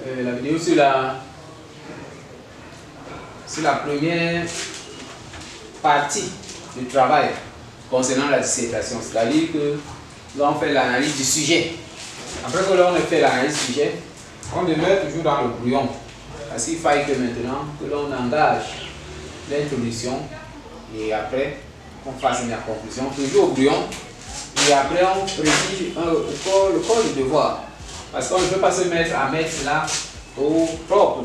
la vidéo sur la première partie du travail concernant la dissertation. C'est-à-dire que là, on fait l'analyse du sujet. Après que l'on ait fait l'analyse du sujet, on demeure toujours dans le brouillon. Parce qu'il faille que maintenant que l'on engage l'introduction et après qu'on fasse la conclusion, toujours au brouillon. Et après on précise le corps de devoir. Parce qu'on ne peut pas se mettre à mettre là au propre.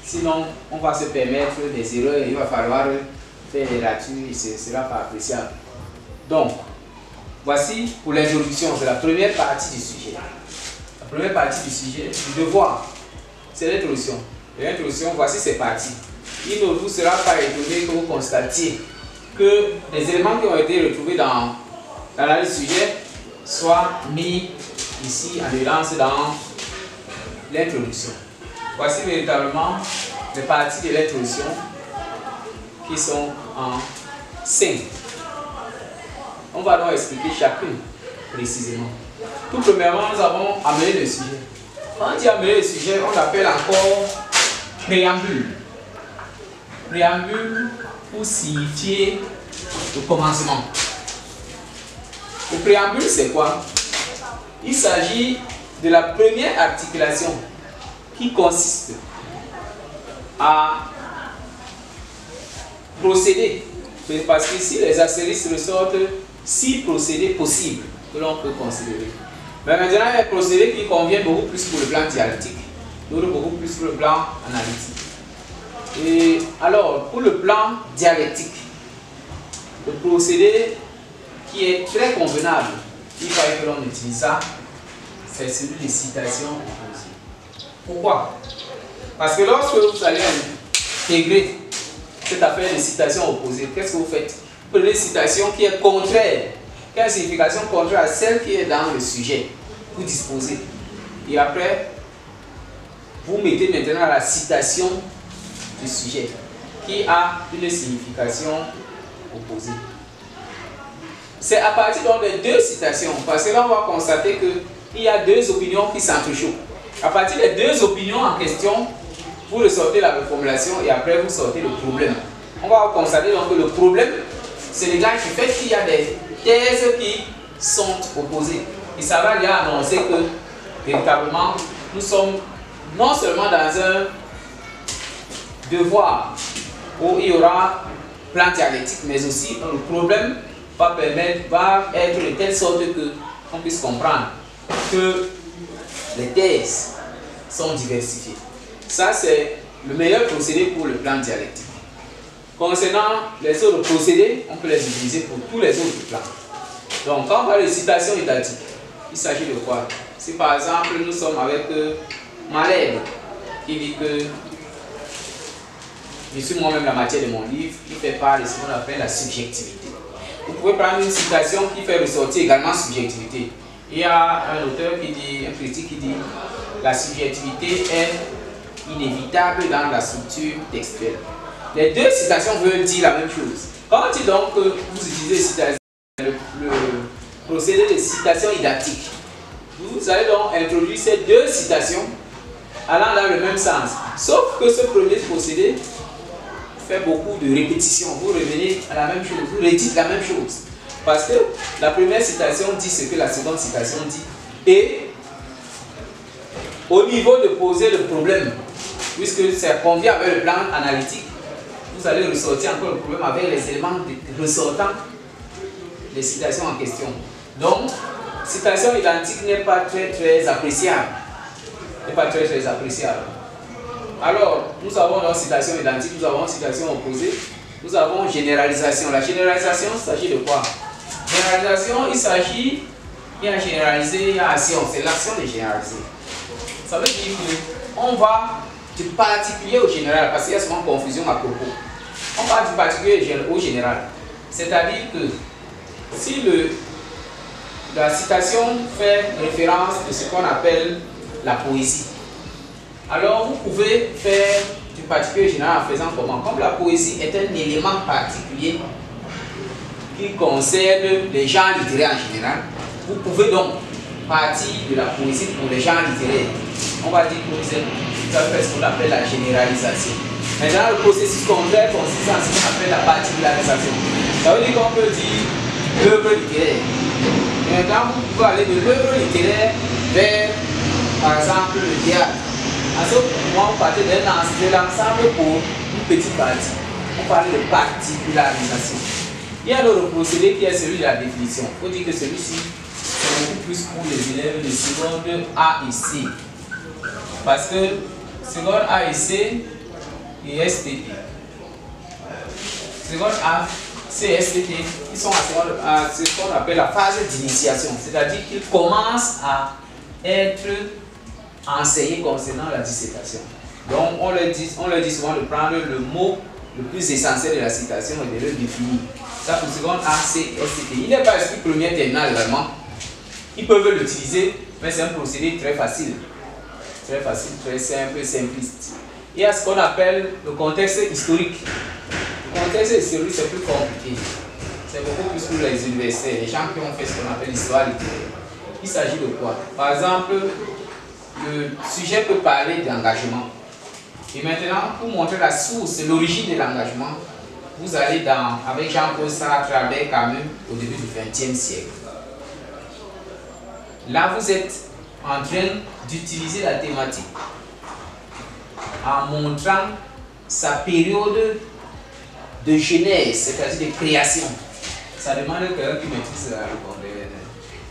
Sinon, on va se permettre des erreurs et il va falloir faire des ratures et ce sera pas appréciable. Donc, voici pour l'introduction, c'est la première partie du sujet. La première partie du sujet, du devoir, c'est l'introduction. L'introduction, voici ces parties. Il ne vous sera pas étonné que vous constatiez que les éléments qui ont été retrouvés dans le sujet soient mis ici en évidence dans l'introduction. Voici véritablement les parties de l'introduction qui sont en 5. On va donc expliquer chacune précisément. Tout premièrement, nous avons amené le sujet. Quand on dit amener le sujet, on l'appelle encore préambule. Préambule pour signifier le commencement. Le préambule, c'est quoi? Il s'agit de la première articulation qui consiste à procéder. Parce qu'ici, les astérisques ressortent 6 procédés possibles que l'on peut considérer. Mais maintenant, il y a un procédé qui convient beaucoup plus pour le plan dialectique, d'autres beaucoup plus pour le plan analytique. Et alors, pour le plan dialectique, le procédé qui est très convenable, il fallait que l'on utilise ça, c'est celui des citations opposées. Pourquoi? Parce que lorsque vous allez intégrer cette affaire de citation opposée, qu'est-ce que vous faites? Vous prenez une citation qui est contraire, qui a une signification contraire à celle qui est dans le sujet. Vous disposez. Et après, vous mettez maintenant la citation du sujet qui a une signification opposée. C'est à partir donc des deux citations, parce que là on va constater qu'il y a deux opinions qui s'entrechoquent. À partir des deux opinions en question, vous ressortez la reformulation et après vous sortez le problème. On va constater donc que le problème, c'est le gars qui fait qu'il y a des thèses qui sont opposées. Et ça va déjà annoncer que véritablement nous sommes non seulement dans un devoir où il y aura plan dialectique, mais aussi le problème va être de telle sorte qu'on puisse comprendre que les thèses sont diversifiées. Ça, c'est le meilleur procédé pour le plan dialectique. Concernant les autres procédés, on peut les utiliser pour tous les autres plans. Donc, quand on parle de citation identique, il s'agit de quoi? Si par exemple, nous sommes avec Malève, qui dit que je suis moi-même la matière de mon livre, il fait part de ce qu'on appelle la subjectivité. Vous pouvez prendre une citation qui fait ressortir également subjectivité. Il y a un auteur qui dit, un critique qui dit, la subjectivité est inévitable dans la structure textuelle. Les deux citations veulent dire la même chose. Quand on dit donc que vous utilisez le procédé de citation identique, vous allez donc introduire ces deux citations allant dans le même sens. Sauf que ce premier procédé fait beaucoup de répétitions. Vous revenez à la même chose, vous redites la même chose. Parce que la première citation dit ce que la seconde citation dit. Et au niveau de poser le problème, puisque ça convient avec le plan analytique, vous allez ressortir encore le problème avec les éléments ressortants des citations en question. Donc, citation identique n'est pas très appréciable. N'est pas très appréciable. Alors, nous avons une citation identique, nous avons une citation opposée, nous avons généralisation. La généralisation, il s'agit de quoi? Généralisation, il s'agit, il y a généraliser, il y a action, c'est l'action de généraliser. Ça veut dire qu'on va du particulier au général, parce qu'il y a souvent confusion à propos. On va du particulier au général. C'est-à-dire que si la citation fait référence à ce qu'on appelle la poésie, alors vous pouvez faire du particulier au général en faisant comment? Comme la poésie est un élément particulier qui concerne les genres littéraires en général, vous pouvez donc partir de la poésie pour les genres littéraires. on va dire que vous avez fait ce qu'on appelle la généralisation. Maintenant, le processus contraire consiste en ce qu'on appelle la particularisation. Ça veut dire qu'on peut dire l'œuvre littéraire. Et maintenant, vous pouvez aller de l'œuvre littéraire vers, par exemple, le théâtre. En ce moment, on partait de l'ensemble pour une petite partie. On parlait de particularisation. Il y a un autre procédé qui est celui de la définition. Il faut dire que celui-ci, c'est beaucoup plus pour les élèves de seconde A et C. Parce que seconde A et C et STT. Seconde A, C et STT, ils sont à ce qu'on appelle la phase d'initiation. C'est-à-dire qu'ils commencent à être enseignés concernant la dissertation. Donc on leur dit souvent de prendre le mot le plus essentiel de la citation et de le définir. Ça pour seconde A, C, STT. Il n'est pas esprit première terminale également. Ils peuvent l'utiliser, mais c'est un procédé très facile. Très facile, très simple, simpliste. Il y a ce qu'on appelle le contexte historique. Le contexte historique, c'est plus compliqué. C'est beaucoup plus pour les universitaires, les gens qui ont fait ce qu'on appelle l'histoire littéraire. Il s'agit de quoi? Par exemple, le sujet peut parler d'engagement. Et maintenant, pour montrer la source, l'origine de l'engagement, vous allez avec Jean-Paul Sartre, Albert Camus, au début du XXe siècle. Là, vous êtes en train d'utiliser la thématique en montrant sa période de genèse, c'est-à-dire de création. Ça demande quelqu'un qui maîtrise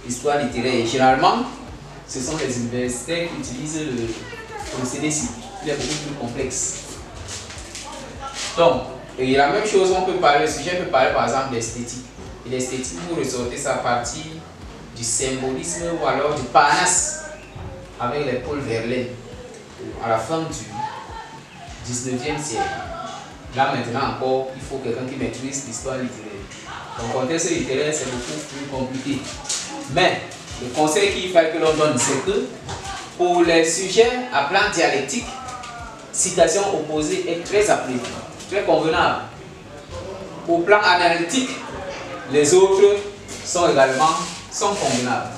l'histoire littéraire. Généralement, ce sont les universitaires qui utilisent le procédé-ci. Il est beaucoup plus complexe. Donc, et la même chose, on peut parler, le sujet peut parler par exemple d'esthétique. Et l'esthétique, vous ressortez sa partie du symbolisme ou alors du Parnasse avec les Paul Verlaine à la fin du 19e siècle. Là maintenant encore, il faut quelqu'un qui maîtrise l'histoire littéraire. Donc, le contexte littéraire, c'est beaucoup plus compliqué. Mais le conseil qu'il faut que l'on donne, c'est que pour les sujets à plan dialectique, citation opposée est très appréciée, très convenable. Au plan analytique, les autres sont également convenables.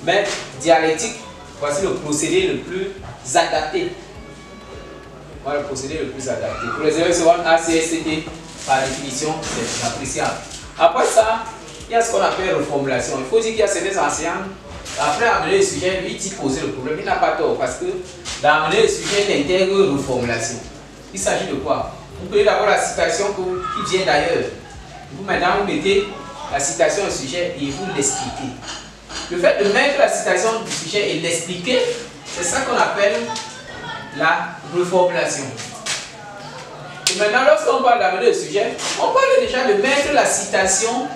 Mais dialectique, voici le procédé le plus adapté. Voilà le procédé le plus adapté. Pour les élèves secondes A, C, S, T, par définition, c'est appréciable. Après ça, il y a ce qu'on appelle reformulation. Il faut dire qu'il y a certains enseignants, après amener le sujet, lui dit poser le problème. Il n'a pas tort parce que d'amener le sujet, il intègre reformulation. Il s'agit de quoi? Vous prenez d'abord la citation qui vient d'ailleurs. Vous maintenant vous mettez la citation du sujet et vous l'expliquez. Le fait de mettre la citation du sujet et l'expliquer, c'est ça qu'on appelle la reformulation. Et maintenant, lorsqu'on parle d'amener le sujet, on parle déjà de mettre la citation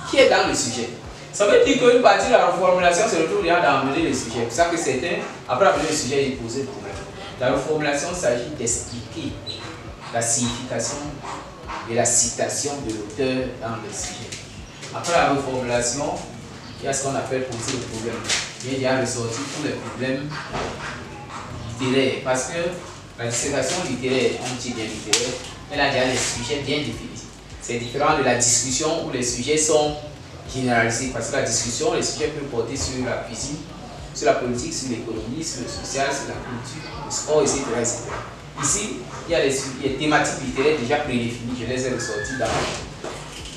qui est dans le sujet. Ça veut dire qu'une partie de la reformulation se retrouve déjà d'amener le sujet. C'est pour ça que certains, après amener le sujet, ils posent le problème. La reformulation s'agit d'expliquer la signification de la citation de l'auteur dans le sujet. Après la reformulation, il y a ce qu'on appelle poser le problème. Il y a ressorti tous les problèmes littéraires. Parce que la dissertation littéraire, on dit bien littéraire, elle a déjà les sujets bien définis. C'est différent de la discussion où les sujets sont généralisés. Parce que la discussion, les sujets peuvent porter sur la cuisine, sur la politique, sur l'économie, sur le social, sur la culture, le sport, etc. etc. Ici, il y a les thématiques littéraires déjà prédéfinies. Je les ai ressorties dans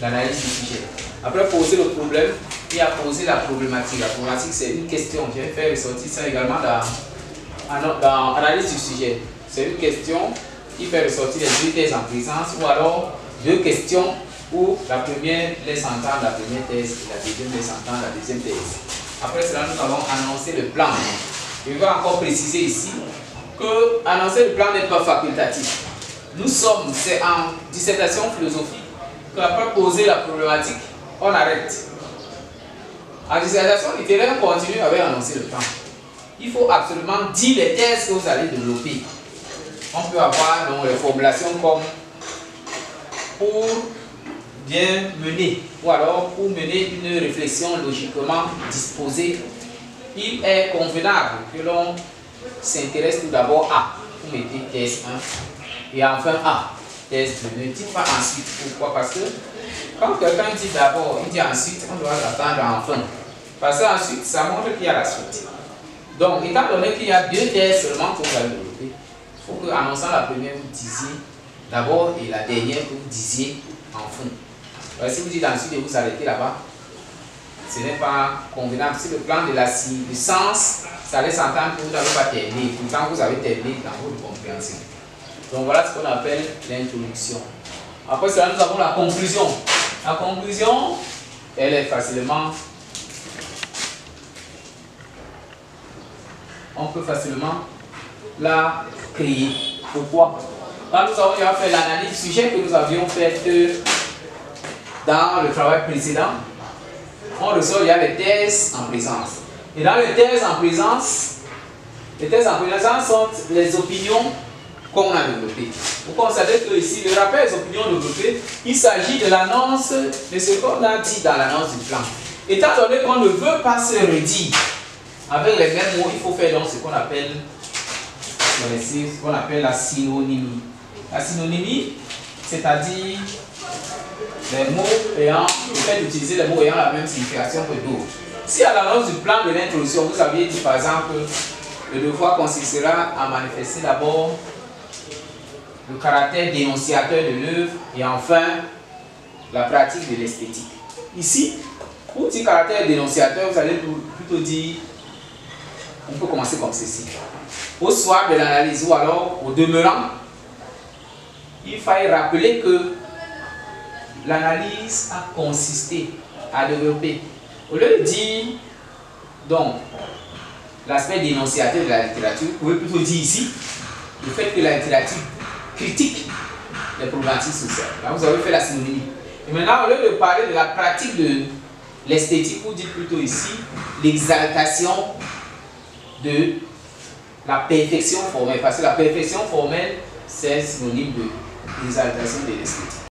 l'analyse du sujet. Après poser le problème, et à poser la problématique. La problématique, c'est une question. Je vais faire ressortir ça également dans l'analyse du sujet. C'est une question qui fait ressortir les deux thèses en présence ou alors deux questions où la première laisse entendre la première thèse et la deuxième laisse entendre la deuxième thèse. Après cela, nous avons annoncé le plan. Je vais encore préciser ici que annoncer le plan n'est pas facultatif. C'est en dissertation philosophique qu'après poser la problématique, on arrête. En dissertation littéraire, on continue avec annoncer le plan. Il faut absolument dire les thèses que vous allez développer. On peut avoir donc, les formulations comme pour bien mener, ou alors pour mener une réflexion logiquement disposée. Il est convenable que l'on s'intéresse tout d'abord à, vous mettez thèse 1, et enfin A, thèse 2. Ne dites pas ensuite. Pourquoi? Parce que quand quelqu'un dit d'abord, il dit ensuite, on doit l'attendre enfin. Parce qu'ensuite, ça montre qu'il y a la suite. Donc, étant donné qu'il y a 2 thèses seulement que vous allez développer, il faut qu'en annonçant la première, vous disiez d'abord et la dernière que vous disiez en fond. Alors, si vous dites ensuite de vous arrêter là-bas, ce n'est pas convenable. Si le plan de la sens, ça laisse entendre que vous n'avez pas terminé, pourtant vous avez terminé dans votre compréhension. Donc voilà ce qu'on appelle l'introduction. Après cela, nous avons la conclusion. La conclusion, elle est facilement... On peut facilement la créer. Pourquoi? Quand nous avons déjà fait l'analyse du sujet que nous avions fait dans le travail précédent, on ressort, il y a les thèses en présence. Et dans les thèses en présence sont les opinions qu'on a développées. Vous constatez que ici, le rappel des opinions développées, il s'agit de l'annonce de ce qu'on a dit dans l'annonce du plan. Étant donné qu'on ne veut pas se redire avec les mêmes mots, il faut faire donc ce qu'on appelle la synonymie. La synonymie, c'est-à-dire les mots ayant, le fait d'utiliser les mots ayant la même signification que d'autres. Si à l'annonce du plan de l'introduction, vous aviez dit par exemple, le devoir consistera à manifester d'abord le caractère dénonciateur de l'œuvre et enfin la pratique de l'esthétique. Ici, pour dire caractère dénonciateur, vous allez plutôt dire, on peut commencer comme ceci. Au soir de l'analyse ou alors au demeurant, il fallait rappeler que l'analyse a consisté à développer. Au lieu de dire donc l'aspect dénonciateur de la littérature, vous pouvez plutôt dire ici le fait que la littérature critique les problématiques sociales. Là, vous avez fait la synonymie. Et maintenant, au lieu de parler de la pratique de l'esthétique, vous dites plutôt ici l'exaltation de la perfection formelle. Parce que la perfection formelle, c'est synonyme de l'exaltation de l'esthétique.